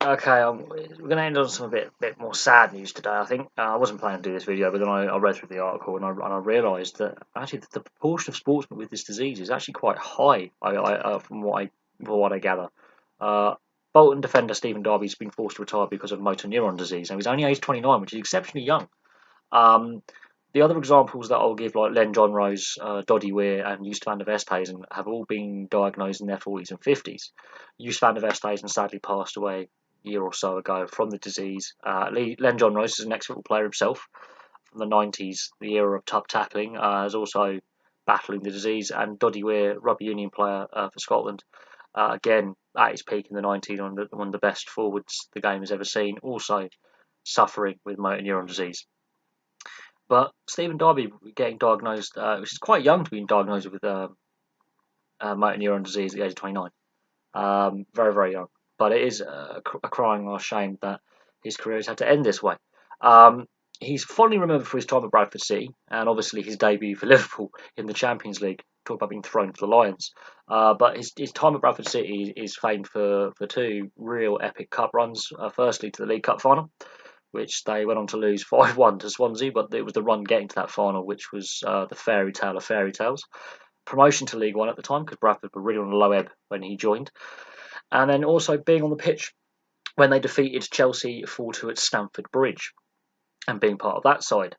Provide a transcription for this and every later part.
Okay, we're going to end on some bit more sad news today. I think I wasn't planning to do this video, but then I read through the article and I realised that actually the proportion of sportsmen with this disease is actually quite high. From what I gather, uh, Bolton defender Stephen Darby has been forced to retire because of motor neuron disease, and he's only aged 29, which is exceptionally young. Um, the other examples that I'll give, like Johnrose, Doodie Weir, and Joost van der Westhuizen, have all been diagnosed in their 40s and 50s. Joost van der Westhuizen sadly passed away a year or so ago from the disease. Johnrose is an ex-football player himself from the 90s, the era of tough tackling, is also battling the disease. And Doodie Weir, rugby union player for Scotland, again at his peak in the 90s, one of the best forwards the game has ever seen, also suffering with motor neuron disease. But Stephen Darby getting diagnosed, which is quite young to be diagnosed with motor neuron disease at the age of 29. Very, very young. But it is a crying last shame that his career has had to end this way. Um, he's fondly remembered for his time at Bradford City and obviously his debut for Liverpool in the Champions League. Talk about being thrown for the Lions. But his time at Bradford City is famed for two real epic cup runs. Firstly, to the League Cup final, which they went on to lose 5-1 to Swansea, but it was the run getting to that final which was the fairy tale of fairy tales. Promotion to League One at the time, because Bradford were really on a low ebb when he joined. And then also being on the pitch when they defeated Chelsea 4-2 at Stamford Bridge and being part of that side.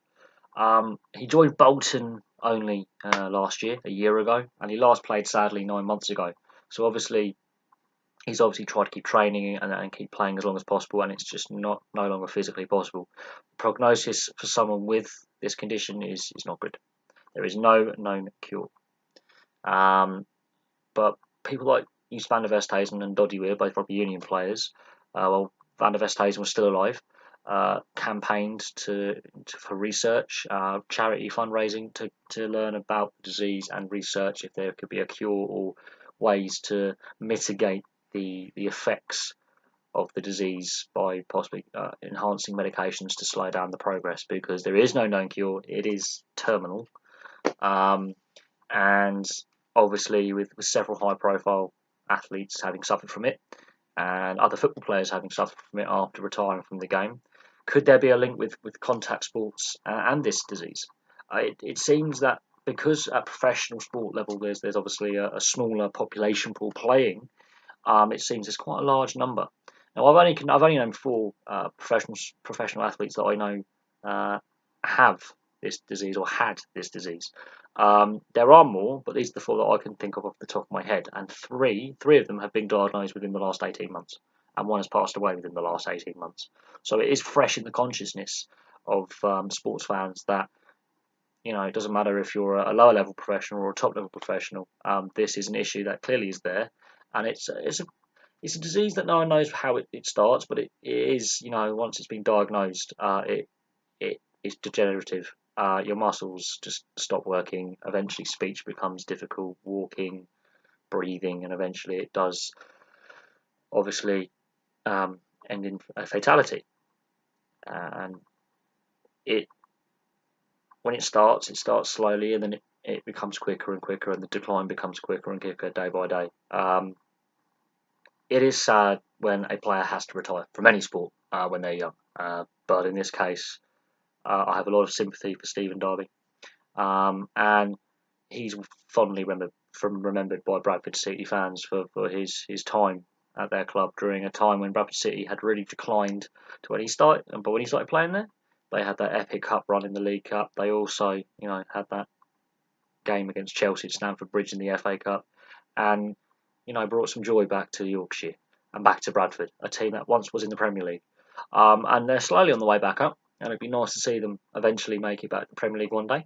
He joined Bolton only last year, a year ago, and he last played sadly 9 months ago. So he's obviously tried to keep training and keep playing as long as possible, and it's just no longer physically possible. Prognosis for someone with this condition is not good. There is no known cure. But people like Joost van der Westhuizen and Doodie Weir, both rugby union players, well, van der Westhuizen was still alive, campaigned for research, charity fundraising to learn about the disease and research if there could be a cure or ways to mitigate the effects of the disease by possibly enhancing medications to slow down the progress, because there is no known cure. It is terminal. And obviously with several high profile athletes having suffered from it and other football players having suffered from it after retiring from the game, could there be a link with contact sports and this disease? It seems that because at professional sport level there's obviously a smaller population pool playing, it seems there's quite a large number. Now I've only known four professional athletes that I know have this disease or had this disease. There are more, but these are the four that I can think of off the top of my head, and three of them have been diagnosed within the last 18 months, and one has passed away within the last 18 months. So it is fresh in the consciousness of sports fans that, you know, it doesn't matter if you're a lower level professional or a top level professional. This is an issue that clearly is there, and it's a disease that no one knows how it starts, but it is, you know, once it's been diagnosed, it is degenerative. Your muscles just stop working. Eventually, speech becomes difficult, walking, breathing, and eventually it does obviously end in a fatality. And it when it starts slowly, and then it becomes quicker and quicker, and the decline becomes quicker and quicker day by day. It is sad when a player has to retire from any sport when they're young, but in this case, I have a lot of sympathy for Stephen Darby, and he's fondly remembered by Bradford City fans for his time at their club during a time when Bradford City had really declined to when he started. But when he started playing there, they had that epic cup run in the League Cup. They also, you know, had that game against Chelsea at Stamford Bridge in the FA Cup, and, you know, brought some joy back to Yorkshire and back to Bradford, a team that once was in the Premier League. And they're slowly on the way back up, and it'd be nice to see them eventually make it back to the Premier League one day.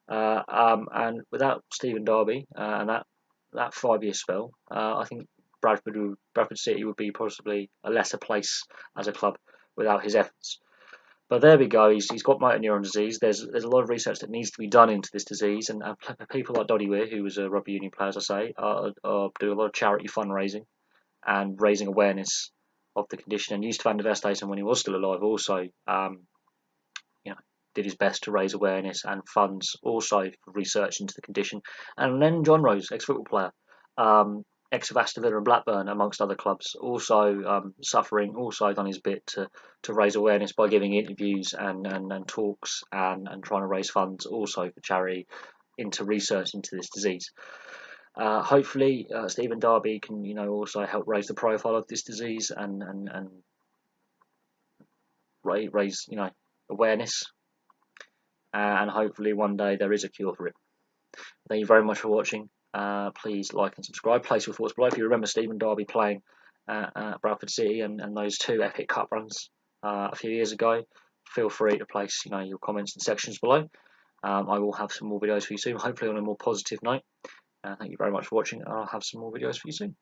And without Stephen Darby and that 5-year spell, I think Bradford City would be possibly a lesser place as a club without his efforts. But there we go. He's got motor neuron disease. There's a lot of research that needs to be done into this disease, and people like Doodie Weir, who was a rugby union player, as I say, are doing a lot of charity fundraising and raising awareness of the condition. And Joost van der Westhuizen, when he was still alive, also you know, did his best to raise awareness and funds also for research into the condition. And then Johnrose, ex-football player, of Aston Villa and Blackburn, amongst other clubs, also suffering, also done his bit to raise awareness by giving interviews and talks and trying to raise funds also for charity into research into this disease. Hopefully, Stephen Darby can also help raise the profile of this disease and raise awareness, and hopefully one day there is a cure for it. Thank you very much for watching. Please like and subscribe. Place your thoughts below. If you remember Stephen Darby playing at Bradford City and those 2 epic cup runs a few years ago, feel free to place your comments in sections below. I will have some more videos for you soon, hopefully on a more positive note. Thank you very much for watching, and I'll have some more videos for you soon.